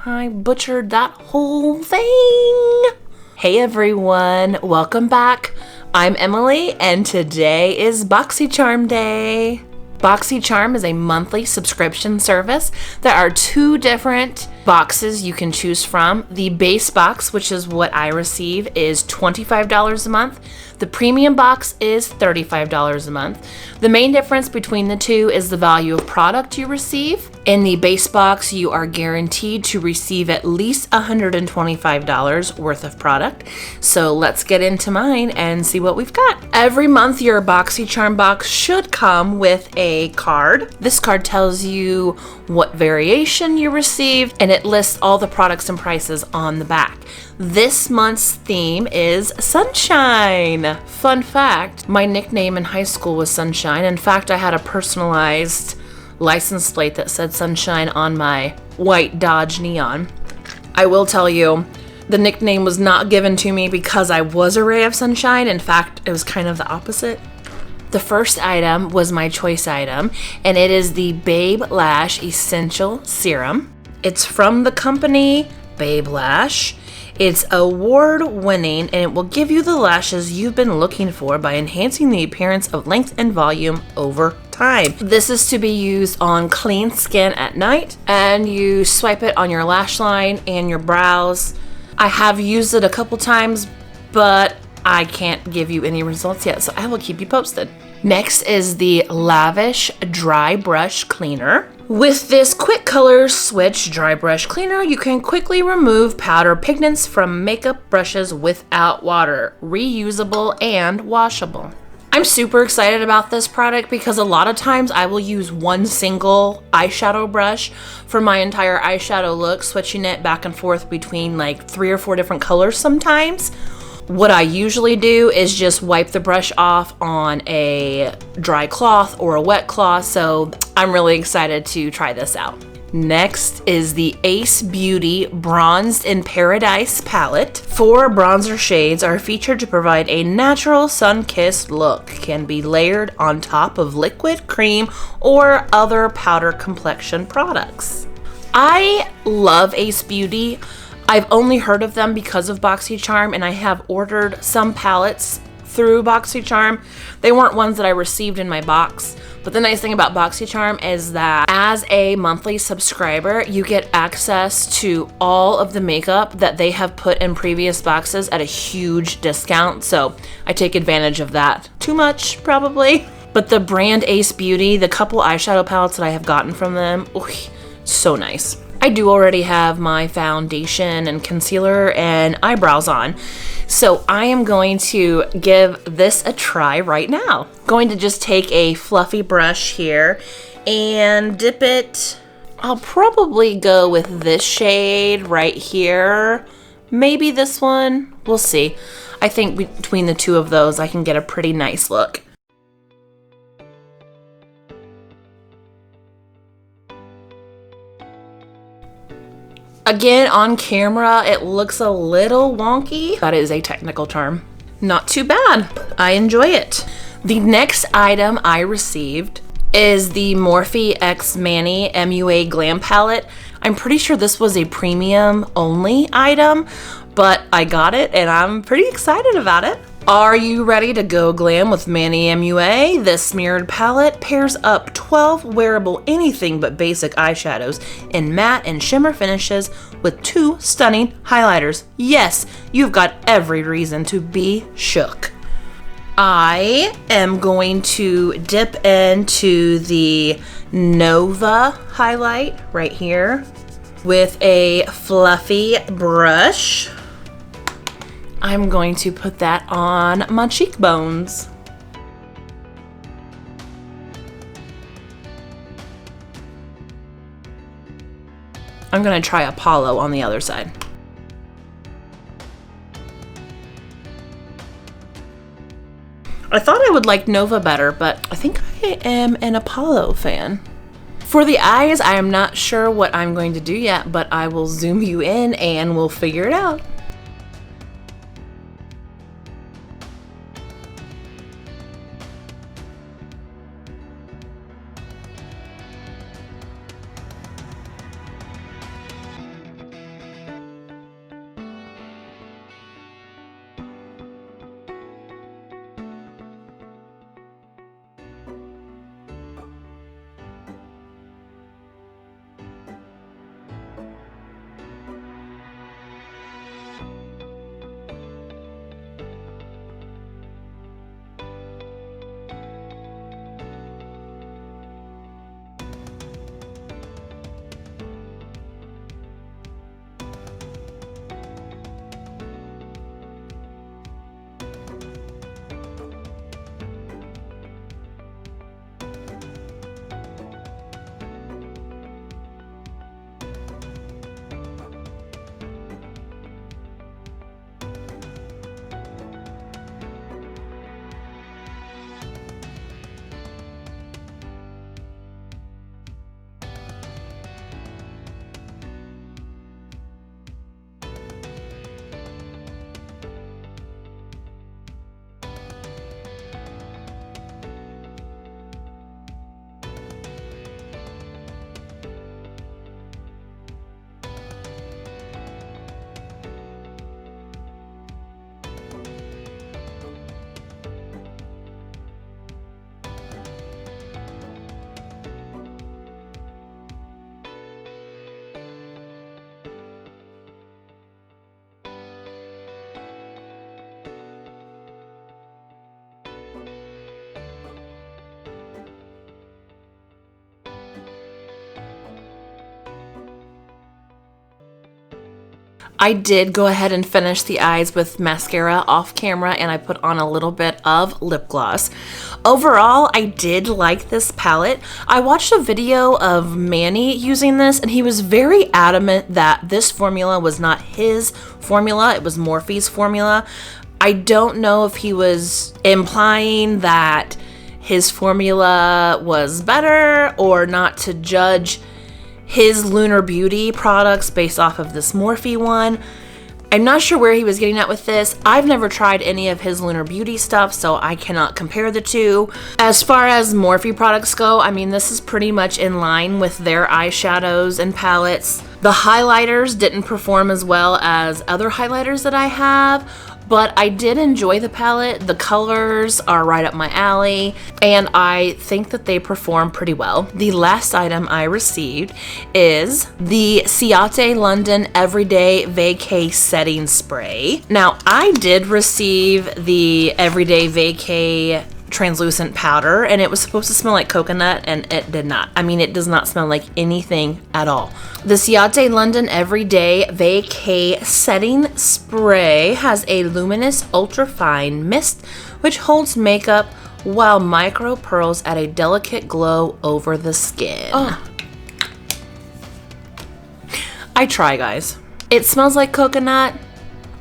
I butchered that whole thing. Hey everyone, welcome back. I'm Emily and today is BOXYCHARM Day. BOXYCHARM is a monthly subscription service. There are two different boxes you can choose from. The base box, which is what I receive, is $25 a month. The premium box is $35 a month. The main difference between the two is the value of product you receive. In the base box, you are guaranteed to receive at least $125 worth of product. So let's get into mine and see what we've got. Every month, your BOXYCHARM box should come with a card. This card tells you what variation you received, and it lists all the products and prices on the back. This month's theme is sunshine. Fun fact, my nickname in high school was Sunshine. In fact, I had a personalized license plate that said Sunshine on my white Dodge Neon. I will tell you, the nickname was not given to me because I was a ray of sunshine. In fact, it was kind of the opposite. The first item was my choice item, and it is the Babe Lash Essential Serum. It's from the company Babe Lash. It's award-winning, and it will give you the lashes you've been looking for by enhancing the appearance of length and volume over time. This is to be used on clean skin at night, and you swipe it on your lash line and your brows. I have used it a couple times, but I can't give you any results yet, so I will keep you posted. Next is the Lavish Dry Brush Cleaner. With this quick color switch dry brush cleaner, you can quickly remove powder pigments from makeup brushes without water, reusable and washable. I'm super excited about this product because a lot of times I will use one single eyeshadow brush for my entire eyeshadow look, switching it back and forth between like 3 or 4 different colors sometimes. What I usually do is just wipe the brush off on a dry cloth or a wet cloth, so I'm really excited to try this out. Next is the Ace Beauty Bronzed in Paradise palette. 4 bronzer shades are featured to provide a natural sun-kissed look. Can be layered on top of liquid, cream, or other powder complexion products. I love Ace Beauty. I've only heard of them because of BOXYCHARM, and I have ordered some palettes through BOXYCHARM. They weren't ones that I received in my box, but the nice thing about BOXYCHARM is that as a monthly subscriber, you get access to all of the makeup that they have put in previous boxes at a huge discount, so I take advantage of that. Too much, probably. But the brand Ace Beauty, the couple eyeshadow palettes that I have gotten from them, so nice. I do already have my foundation and concealer and eyebrows on, so I am going to give this a try right now. Going to just take a fluffy brush here and dip it. I'll probably go with this shade right here. Maybe this one. We'll see. I think between the two of those, I can get a pretty nice look. Again, on camera, it looks a little wonky. That is a technical term. Not too bad. I enjoy it. The next item I received is the Morphe X Manny MUA Glam Palette. I'm pretty sure this was a premium only item, but I got it and I'm pretty excited about it. Are you ready to go glam with Manny MUA? This smeared palette pairs up 12 wearable anything but basic eyeshadows in matte and shimmer finishes with 2 stunning highlighters. Yes, you've got every reason to be shook. I am going to dip into the Nova highlight right here with a fluffy brush. I'm going to put that on my cheekbones. I'm going to try Apollo on the other side. I thought I would like Nova better, but I think I am an Apollo fan. For the eyes, I am not sure what I'm going to do yet, but I will zoom you in and we'll figure it out. I did go ahead and finish the eyes with mascara off camera, and I put on a little bit of lip gloss. Overall, I did like this palette. I watched a video of Manny using this, and he was very adamant that this formula was not his formula, it was Morphe's formula. I don't know if he was implying that his formula was better or not to judge his Lunar Beauty products based off of this Morphe one. I'm not sure where he was getting at with this. I've never tried any of his Lunar Beauty stuff, so I cannot compare the two. As far as Morphe products go, I mean, this is pretty much in line with their eyeshadows and palettes. The highlighters didn't perform as well as other highlighters that I have, but I did enjoy the palette. The colors are right up my alley, and I think that they perform pretty well. The last item I received is the Ciate London Everyday Vacay Setting Spray. Now, I did receive the Everyday Vacay translucent powder, and it was supposed to smell like coconut, and it did not. I mean, it does not smell like anything at all. The Ciate London Everyday Vacay Setting Spray has a luminous ultrafine mist which holds makeup while micro pearls add a delicate glow over the skin. Oh. I try, guys. It smells like coconut.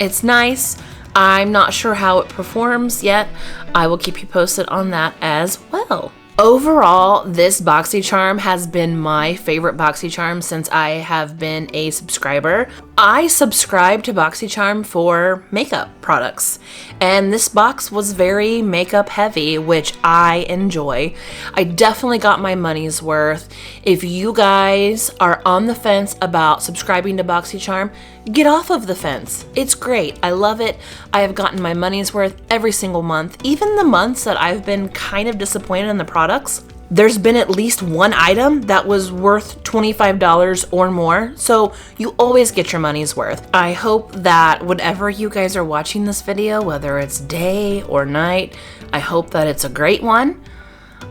It's nice. I'm not sure how it performs yet. I will keep you posted on that as well. Overall, this BOXYCHARM has been my favorite BOXYCHARM since I have been a subscriber. I subscribe to BOXYCHARM for makeup products, and this box was very makeup heavy, which I enjoy. I definitely got my money's worth. If you guys are on the fence about subscribing to BOXYCHARM, get off of the fence. It's great. I love it. I have gotten my money's worth every single month. Even the months that I've been kind of disappointed in the products, there's been at least one item that was worth $25 or more. So you always get your money's worth. I hope that whenever you guys are watching this video, whether it's day or night, I hope that it's a great one.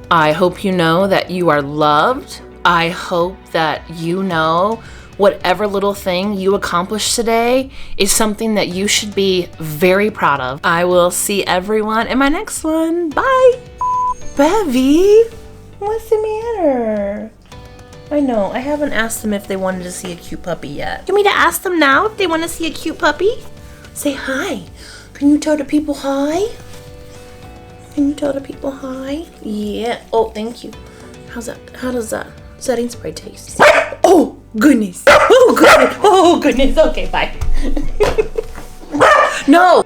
I hope you know that you are loved. I hope that you know whatever little thing you accomplished today is something that you should be very proud of. I will see everyone in my next one. Bye. Bevy, what's the matter? I know, I haven't asked them if they wanted to see a cute puppy yet. You want me to ask them now if they want to see a cute puppy? Say hi. Can you tell the people hi? Can you tell the people hi? Yeah. Oh, thank you. How's that? How does that setting spray taste? Oh, goodness. Oh, goodness. Oh, goodness. Okay, bye. No.